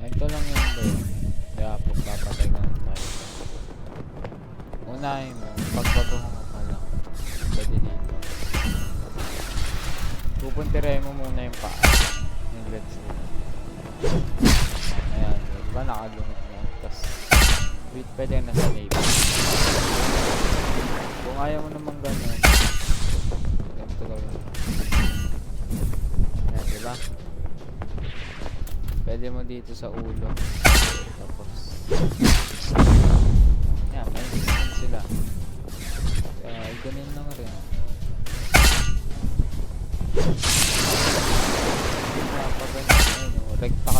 Ito lang yung bro. Kaya papatay ka lang tayo. Unahin mo, pagbaguhan ka lang. Pwede dito. Pupuntirin mo muna yung paa. Yung legs dito. Ayan, diba nakalungit mo. Tapos, wait, pwede na sa navy. Kung ayaw mo naman ganun, ganito gawin mo. Ayan, diba? Pwede mo dito sa ulo. Tapos, yan, may distance sila. Kaya, ganun lang rin. Pag ganun, ayun, rekta ka